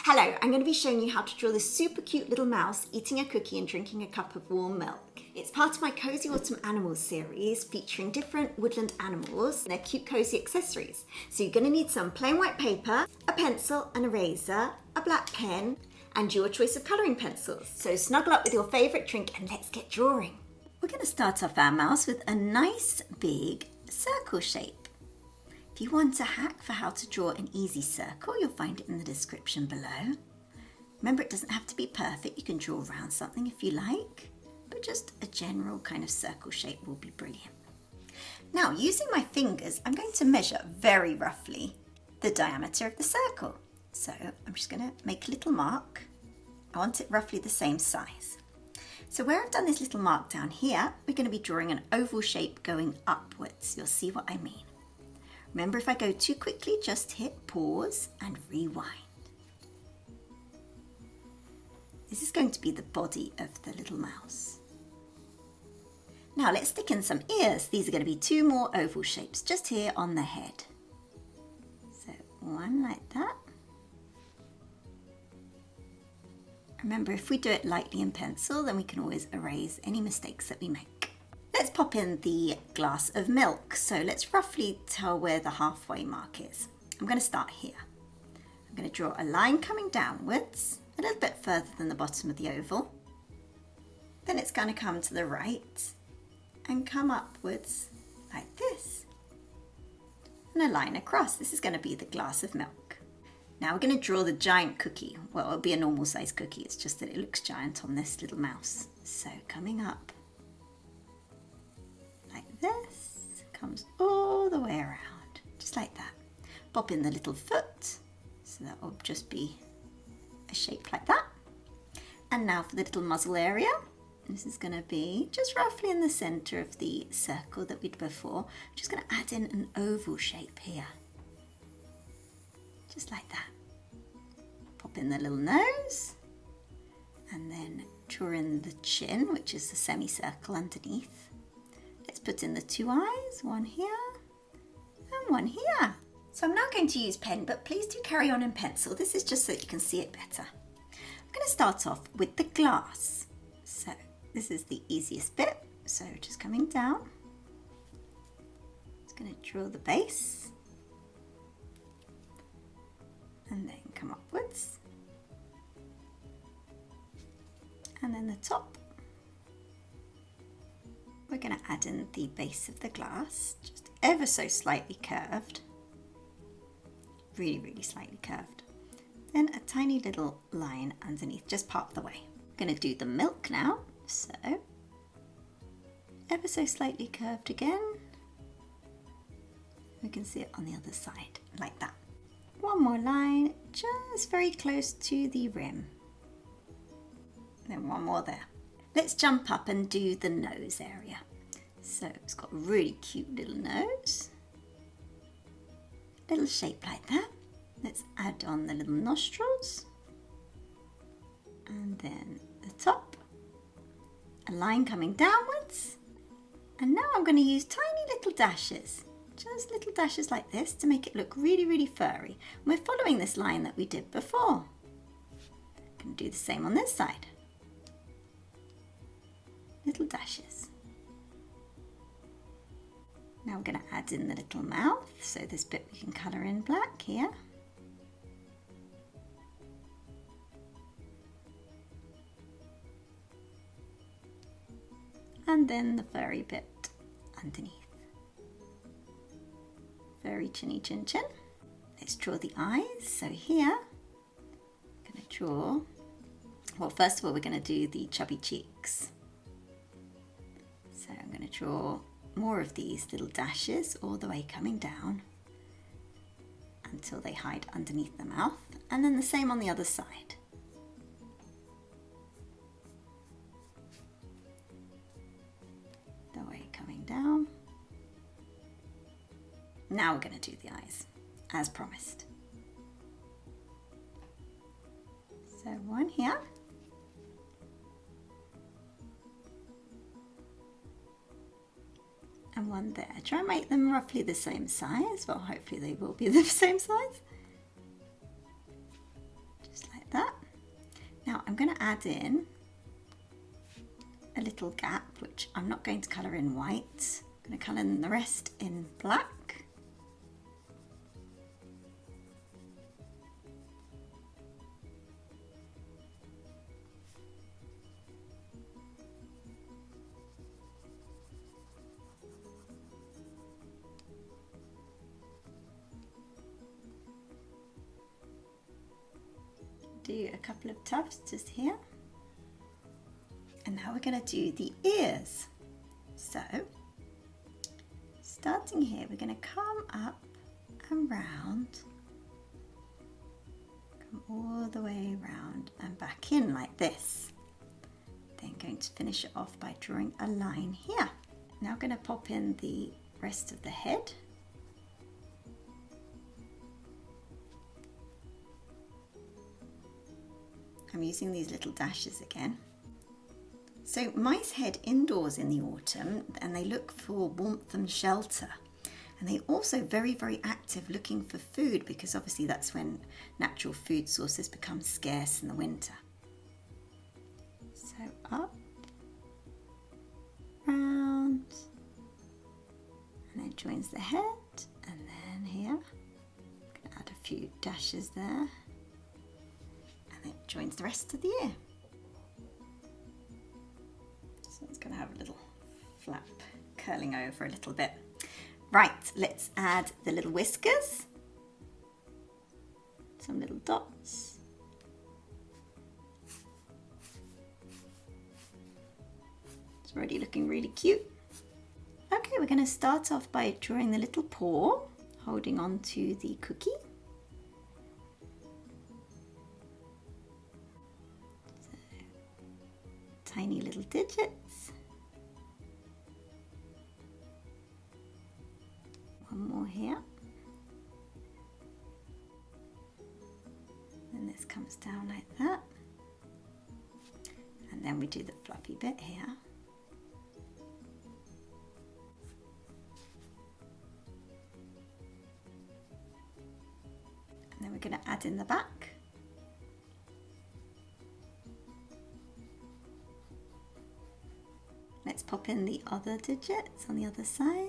Hello, I'm going to be showing you how to draw this super cute little mouse eating a cookie and drinking a cup of warm milk. It's part of my Cozy Autumn Animals series featuring different woodland animals and their cute cozy accessories. So you're going to need some plain white paper, a pencil, an eraser, a black pen and your choice of colouring pencils. So snuggle up with your favourite drink and let's get drawing. We're going to start off our mouse with a nice big circle shape. If you want a hack for how to draw an easy circle, you'll find it in the description below. Remember, it doesn't have to be perfect. You can draw around something if you like, but just a general kind of circle shape will be brilliant. Now, using my fingers, I'm going to measure very roughly the diameter of the circle. So I'm just going to make a little mark. I want it roughly the same size. So where I've done this little mark down here, we're going to be drawing an oval shape going upwards. You'll see what I mean. Remember, if I go too quickly, just hit pause and rewind. This is going to be the body of the little mouse. Now let's stick in some ears. These are going to be two more oval shapes just here on the head. So one like that. Remember, if we do it lightly in pencil, then we can always erase any mistakes that we make. Let's pop in the glass of milk. So let's roughly tell where the halfway mark is. I'm going to start here. I'm going to draw a line coming downwards, a little bit further than the bottom of the oval. Then it's going to come to the right and come upwards like this. And a line across. This is going to be the glass of milk. Now we're going to draw the giant cookie. Well, it'll be a normal size cookie. It's just that it looks giant on this little mouse. So coming up like this, comes all the way around, just like that. Pop in the little foot, so that will just be a shape like that. And now for the little muzzle area. This is going to be just roughly in the centre of the circle that we did before. I'm just going to add in an oval shape here, just like that. Pop in the little nose, and then draw in the chin, which is the semicircle underneath. Let's put in the two eyes, one here and one here. So I'm now going to use pen, but please do carry on in pencil. This is just so that you can see it better. I'm going to start off with the glass. So this is the easiest bit. So just coming down. Just going to draw the base. And then come upwards. And then the top. We're going to add in the base of the glass, just ever so slightly curved, really slightly curved. Then a tiny little line underneath, just part of the way. I'm going to do the milk now, so ever so slightly curved again. We can see it on the other side, like that. One more line, just very close to the rim. Then one more there. Let's jump up and do the nose area. So it's got a really cute little nose. Little shape like that. Let's add on the little nostrils. And then the top. A line coming downwards. And now I'm going to use tiny little dashes. Just little dashes like this to make it look really furry. And we're following this line that we did before. Going to do the same on this side. Little dashes. Now we're going to add in the little mouth, so this bit we can colour in black here. And then the furry bit underneath. Very chinny chin chin. Let's draw the eyes. So here, I'm going to draw, well, first of all, we're going to do the chubby cheeks. So I'm going to draw more of these little dashes all the way coming down until they hide underneath the mouth, and then the same on the other side. The way coming down. Now we're going to do the eyes, as promised. So one here. And one there. Try and make them roughly the same size. Well, hopefully they will be the same size. Just like add in a little gap, which I'm not going to colour in white. I'm going to colour in the rest in black. Do a couple of tufts just here. And now we're going to do the ears. So, starting here, we're going to come up and round, come all the way around and back in like this. Then going to finish it off by drawing a line here. Now I'm going to pop in the rest of the head. I'm using these little dashes again. So mice head indoors in the autumn and they look for warmth and shelter. And they're also very, very active looking for food because obviously that's when natural food sources become scarce in the winter. So up, round, and then joins the head, and then here, I'm going to add a few dashes there. It joins the rest of the ear. So it's going to have a little flap curling over a little bit. Right, let's add the little whiskers. Some little dots. It's already looking really cute. Okay, we're going to start off by drawing the little paw, holding on to the cookie. Tiny little digits. One more here. And this comes down like that. And then we do the fluffy bit here. And then we're going to add in the back. Let's pop in the other digits on the other side.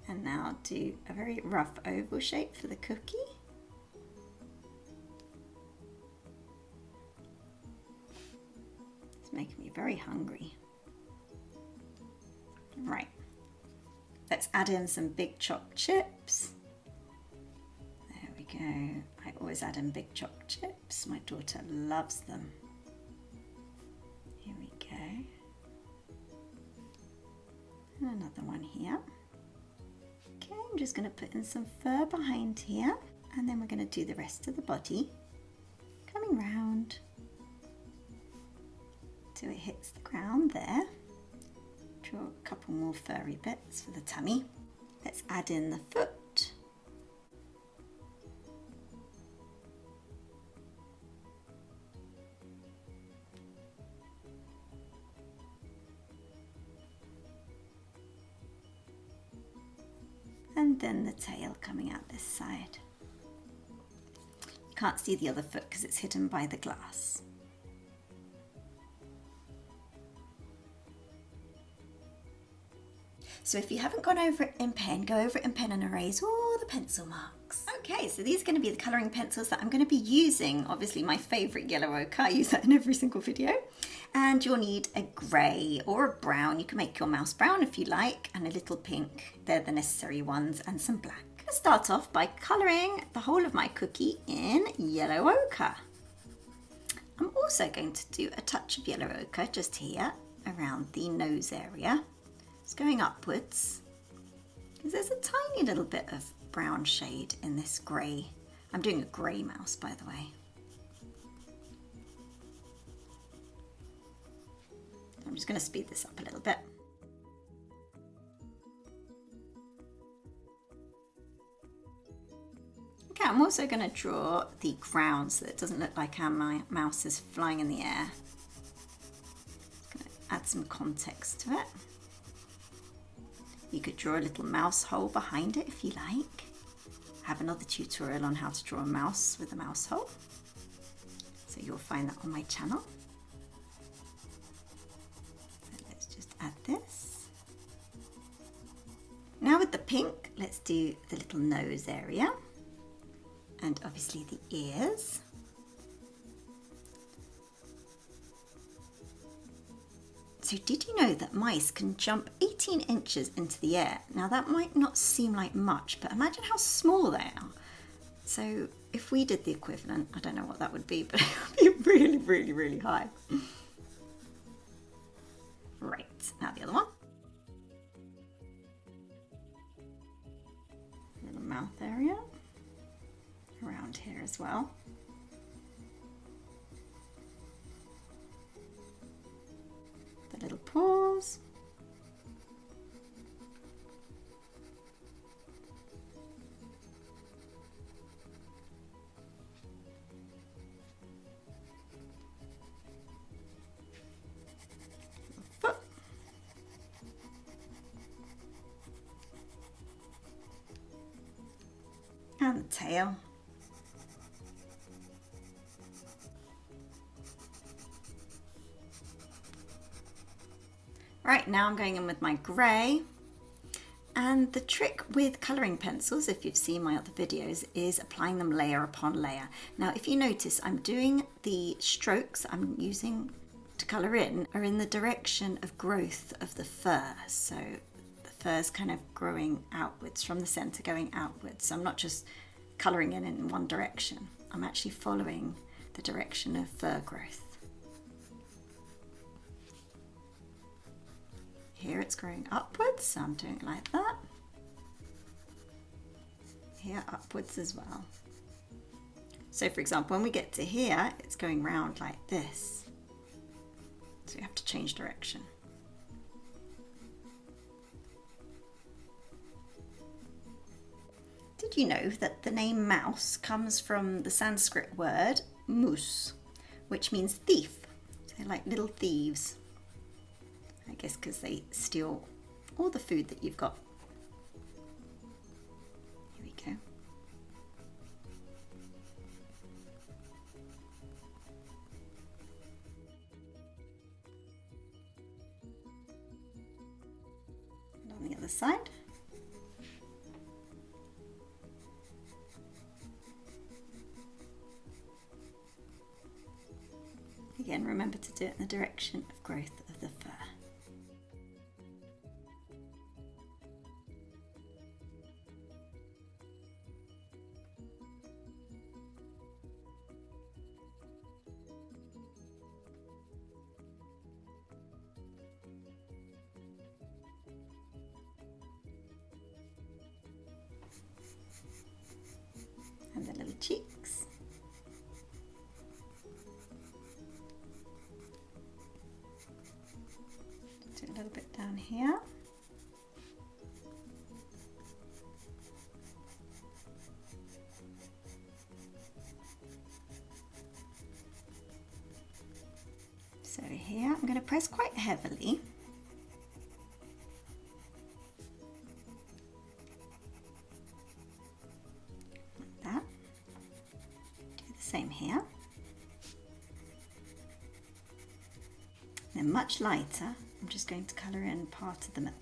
And now do a very rough oval shape for the cookie. It's making me very hungry. Right, let's add in some big chopped chips. Go. I always add in big chopped chips. My daughter loves them. Here we go. And another one here. Okay, I'm just going to put in some fur behind here, and then we're going to do the rest of the body. Coming round till it hits the ground there. Draw a couple more furry bits for the tummy. Let's add in the foot. And then the tail coming out this side. You can't see the other foot because it's hidden by the glass. So if you haven't gone over it in pen, go over it in pen and erase all the pencil marks. Okay, so these are going to be the colouring pencils that I'm going to be using. Obviously my favourite yellow ochre, I use that in every single video. And you'll need a grey or a brown. You can make your mouse brown if you like, and a little pink. They're the necessary ones, and some black. Let's start off by colouring the whole of my cookie in yellow ochre. I'm also going to do a touch of yellow ochre just here around the nose area. It's going upwards because there's a tiny little bit of brown shade in this grey. I'm doing a grey mouse, by the way. I'm just going to speed this up a little bit. Okay, I'm also going to draw the ground so that it doesn't look like our mouse is flying in the air. Just going to add some context to it. You could draw a little mouse hole behind it if you like. I have another tutorial on how to draw a mouse with a mouse hole. So you'll find that on my channel. So let's just add this. Now with the pink, let's do the little nose area. And obviously the ears. So did you know that mice can jump 18 inches into the air? Now that might not seem like much, but imagine how small they are. So if we did the equivalent, I don't know what that would be, but it would be really, really, really high. Right, now the other one. Little mouth area. Around here as well. The little paws. Foot. And the tail. Right, now I'm going in with my grey. And the trick with colouring pencils, if you've seen my other videos, is applying them layer upon layer. Now, if you notice, I'm doing the strokes I'm using to colour in are in the direction of growth of the fur. So the fur's kind of growing outwards from the centre, going outwards. So I'm not just colouring in one direction. I'm actually following the direction of fur growth. Here it's growing upwards, so I'm doing it like that. Here upwards as well. So for example, when we get to here, it's going round like this. So you have to change direction. Did you know that the name mouse comes from the Sanskrit word mus, which means thief? So they're like little thieves. I guess because they steal all the food that you've got. Here we go. And on the other side. Again, remember to do it in the direction of growth of the fur. And the little cheeks. Do a little bit down here. So here I'm going to press quite heavily. Same here. Then much lighter, I'm just going to colour in part of the milk.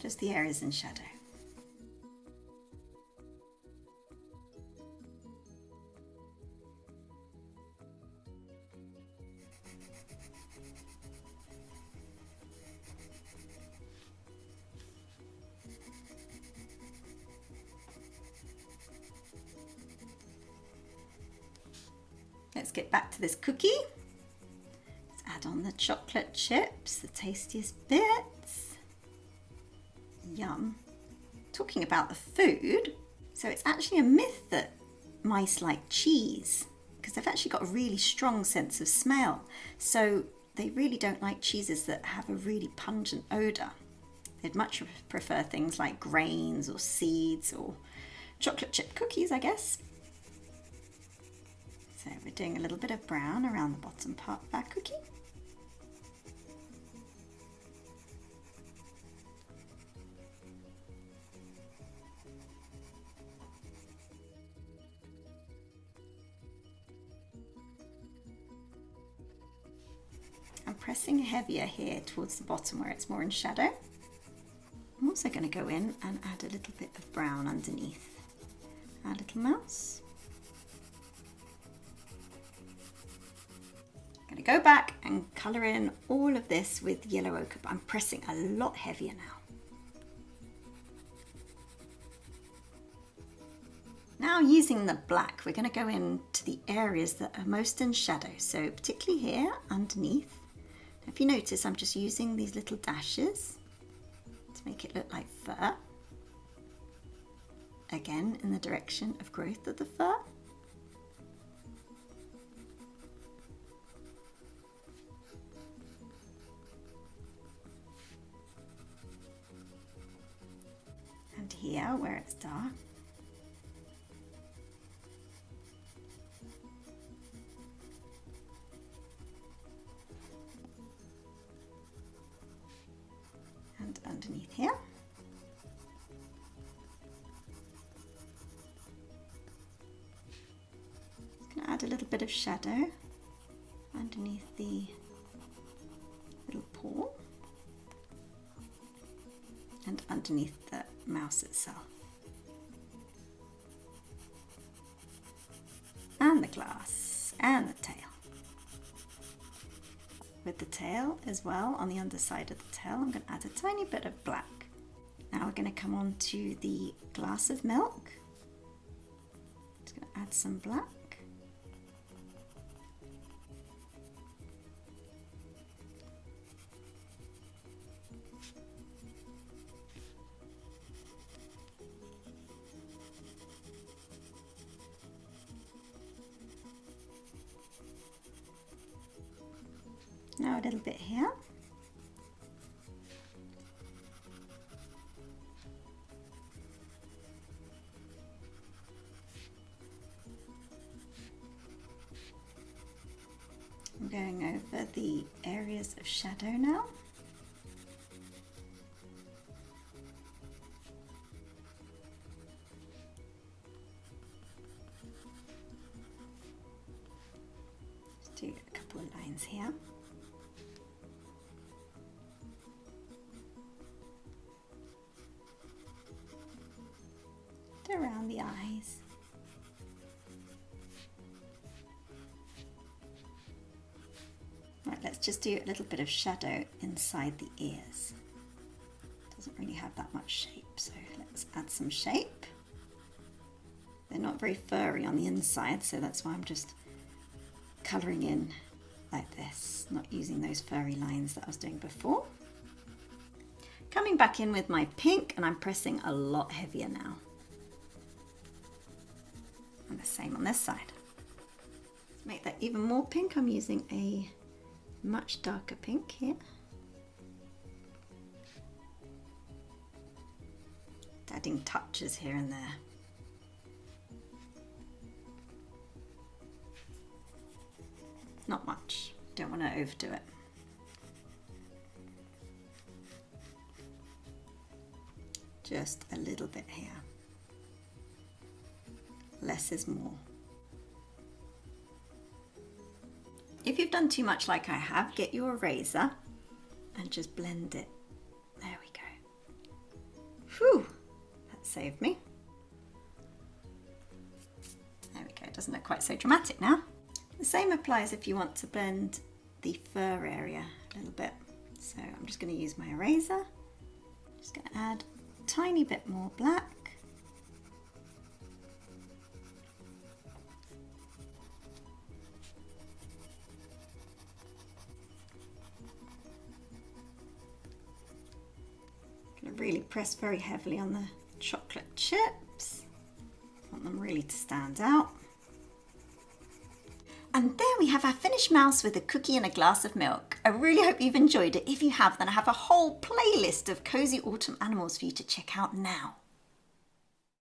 Just the areas in shadow. Let's get back to this cookie. Let's add on the chocolate chips, the tastiest bits. Yum. Talking about the food, so it's actually a myth that mice like cheese because they've actually got a really strong sense of smell. So they really don't like cheeses that have a really pungent odour. They'd much prefer things like grains or seeds or chocolate chip cookies, I guess. So we're doing a little bit of brown around the bottom part of our cookie. pressing heavier here towards the bottom where it's more in shadow. I'm also going to go in and add a little bit of brown underneath our little mouse. I'm going to go back and colour in all of this with yellow ochre, but I'm pressing a lot heavier now. Now using the black, we're going to go into the areas that are most in shadow, so particularly here underneath. Now, if you notice, I'm just using these little dashes to make it look like fur. Again, in the direction of growth of the fur. And here, where it's dark. And underneath here. Just going to add a little bit of shadow underneath the little paw and underneath the mouse itself. And the glass and the tail. With the tail as well, on the underside of the tail, I'm going to add a tiny bit of black. Now we're going to come on to the glass of milk. Just going to add some black. Now a little bit here. I'm going over the areas of shadow now. Just do a couple of lines here. Around the eyes. Right, let's just do a little bit of shadow inside the ears. Doesn't really have that much shape, so let's add some shape. They're not very furry on the inside, so that's why I'm just colouring in like this, not using those furry lines that I was doing before. Coming back in with my pink, and I'm pressing a lot heavier now. And the same on this side. To make that even more pink, I'm using a much darker pink here. Adding touches here and there. Not much, don't want to overdo it. Just a little bit here. Less is more. If you've done too much like I have, get your eraser and just blend it. There we go. Whew, that saved me. There we go, it doesn't look quite so dramatic now. The same applies if you want to blend the fur area a little bit. So I'm just going to use my eraser. Just going to add a tiny bit more black. Really press very heavily on the chocolate chips. Want them really to stand out. And there we have our finished mouse with a cookie and a glass of milk. I really hope you've enjoyed it. If you have, then I have a whole playlist of cozy autumn animals for you to check out now.